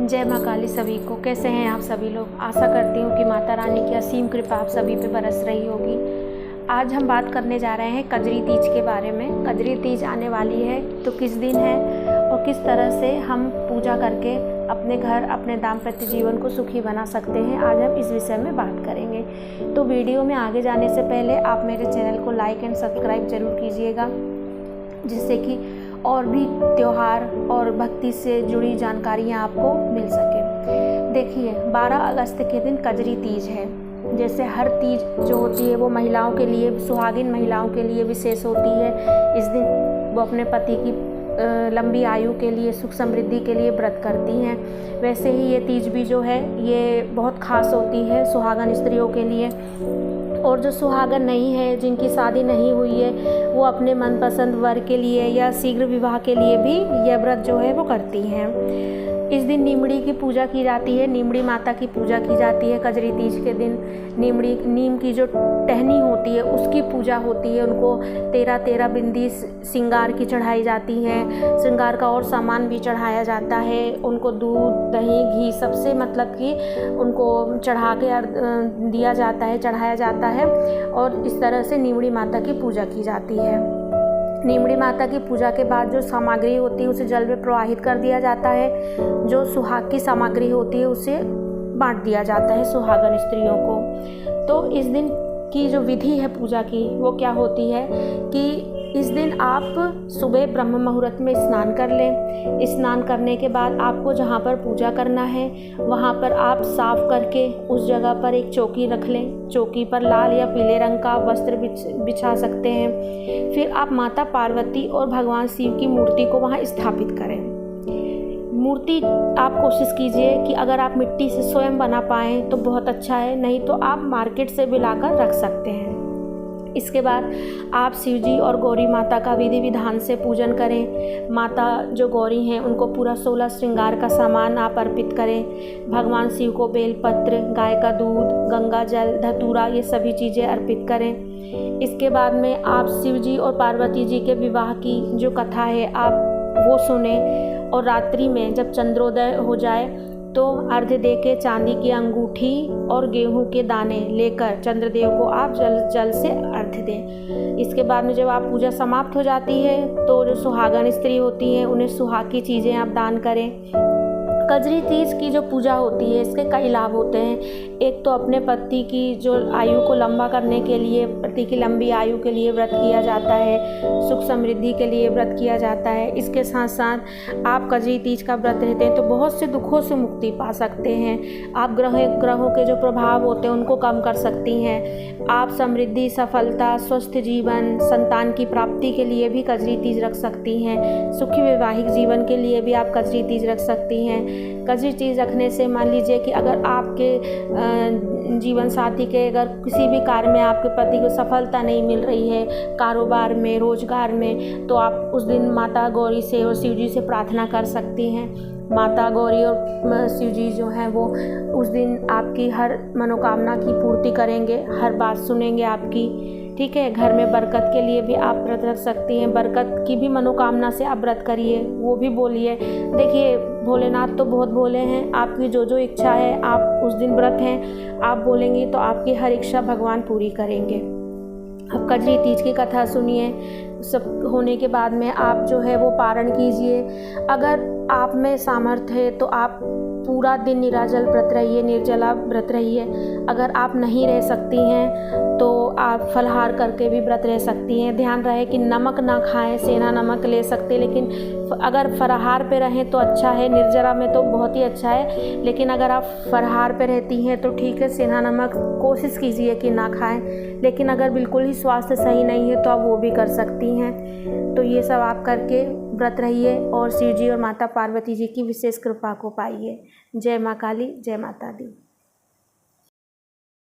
जय माँ काली सभी को। कैसे हैं आप सभी लोग। आशा करती हूँ कि माता रानी की असीम कृपा आप सभी पे बरस रही होगी। आज हम बात करने जा रहे हैं कजरी तीज के बारे में। कजरी तीज आने वाली है तो किस दिन है और किस तरह से हम पूजा करके अपने घर अपने दाम्पत्य जीवन को सुखी बना सकते हैं, आज हम इस विषय में बात करेंगे। तो वीडियो में आगे जाने से पहले आप मेरे चैनल को लाइक एंड सब्सक्राइब ज़रूर कीजिएगा, जिससे कि और भी त्यौहार और भक्ति से जुड़ी जानकारियाँ आपको मिल सके। देखिए 12 अगस्त के दिन कजरी तीज है। जैसे हर तीज जो होती है वो महिलाओं के लिए, सुहागिन महिलाओं के लिए विशेष होती है। इस दिन वो अपने पति की लंबी आयु के लिए, सुख समृद्धि के लिए व्रत करती हैं। वैसे ही ये तीज भी जो है ये बहुत ख़ास होती है सुहागन स्त्रियों के लिए। और जो सुहागन नहीं है, जिनकी शादी नहीं हुई है, वो अपने मनपसंद वर के लिए या शीघ्र विवाह के लिए भी यह व्रत जो है वो करती हैं। इस दिन नीमड़ी की पूजा की जाती है, नीमड़ी माता की पूजा की जाती है। कजरी तीज के दिन नीम की जो टहनी होती है उसकी पूजा होती है। उनको 13 बिंदी श्रृंगार की चढ़ाई जाती हैं। श्रृंगार का और सामान भी चढ़ाया जाता है। उनको दूध, दही, घी सबसे मतलब कि उनको चढ़ा के दिया जाता है, चढ़ाया जाता है। और इस तरह से नीमड़ी माता की पूजा की जाती है। नीमड़ी माता की पूजा के बाद जो सामग्री होती है उसे जल में प्रवाहित कर दिया जाता है। जो सुहाग की सामग्री होती है उसे बांट दिया जाता है सुहागन स्त्रियों को। तो इस दिन की जो विधि है पूजा की वो क्या होती है कि इस दिन आप सुबह ब्रह्म मुहूर्त में स्नान कर लें। स्नान करने के बाद आपको जहाँ पर पूजा करना है वहाँ पर आप साफ़ करके उस जगह पर एक चौकी रख लें। चौकी पर लाल या पीले रंग का वस्त्र बिछा सकते हैं। फिर आप माता पार्वती और भगवान शिव की मूर्ति को वहाँ स्थापित करें। मूर्ति आप कोशिश कीजिए कि अगर आप मिट्टी से स्वयं बना पाएँ तो बहुत अच्छा है, नहीं तो आप मार्केट से भी लाकर रख सकते हैं। इसके बाद आप शिवजी और गौरी माता का विधि विधान से पूजन करें। माता जो गौरी हैं उनको पूरा 16 श्रृंगार का सामान आप अर्पित करें। भगवान शिव को बेलपत्र, गाय का दूध, गंगा जल, धतूरा ये सभी चीज़ें अर्पित करें। इसके बाद में आप शिवजी और पार्वती जी के विवाह की जो कथा है आप वो सुने। और रात्रि में जब चंद्रोदय हो जाए तो अर्घ्य दे के चांदी की अंगूठी और गेहूं के दाने लेकर चंद्रदेव को आप जल से अर्घ्य दें। इसके बाद में जब आप पूजा समाप्त हो जाती है तो जो सुहागन स्त्री होती हैं उन्हें सुहाग की चीज़ें आप दान करें। कजरी तीज की जो पूजा होती है इसके कई लाभ होते हैं। एक तो अपने पति की जो आयु को लंबा करने के लिए, पति की लंबी आयु के लिए व्रत किया जाता है, सुख समृद्धि के लिए व्रत किया जाता है। इसके साथ साथ आप कजरी तीज का व्रत रहते हैं तो बहुत से दुखों से मुक्ति पा सकते हैं। आप ग्रहों के जो प्रभाव होते हैं उनको कम कर सकती हैं। आप समृद्धि, सफलता, स्वस्थ जीवन, संतान की प्राप्ति के लिए भी कजरी तीज रख सकती हैं। सुखी वैवाहिक जीवन के लिए भी आप कजरी तीज रख सकती हैं। कजरी तीज रखने से मान लीजिए कि अगर आपके जीवन साथी के अगर किसी भी कार्य में आपके पति को सफलता नहीं मिल रही है, कारोबार में, रोजगार में, तो आप उस दिन माता गौरी से और शिवजी से प्रार्थना कर सकती हैं। माता गौरी और शिवजी जो हैं वो उस दिन आपकी हर मनोकामना की पूर्ति करेंगे, हर बात सुनेंगे आपकी। ठीक है। घर में बरकत के लिए भी आप व्रत रख सकती हैं। बरकत की भी मनोकामना से आप व्रत करिए, वो भी बोलिए। देखिए भोलेनाथ तो बहुत भोले हैं, आपकी जो इच्छा है आप उस दिन व्रत हैं आप बोलेंगी तो आपकी हर इच्छा भगवान पूरी करेंगे। अब कजरी तीज की कथा सुनिए। सब होने के बाद में आप जो है वो पारण कीजिए। अगर आप में सामर्थ्य है तो आप पूरा दिन निराजल व्रत रहिए, निर्जला व्रत रहिए। अगर आप नहीं रह सकती हैं तो आप फलाहार करके भी व्रत रह सकती हैं। ध्यान रहे कि नमक ना खाएं, सेंधा नमक ले सकते, लेकिन अगर फलाहार पे रहें तो अच्छा है। निर्जला में तो बहुत ही अच्छा है, लेकिन अगर आप फलाहार पे रहती हैं तो ठीक है, सेंधा नमक कोशिश कीजिए कि ना खाएं। लेकिन अगर बिल्कुल ही स्वास्थ्य सही नहीं है तो आप वो भी कर सकती हैं। तो ये सब आप करके व्रत रहिए और शिव जी और माता पार्वती जी की विशेष कृपा को पाइए। जय माँ काली, जय माता दी।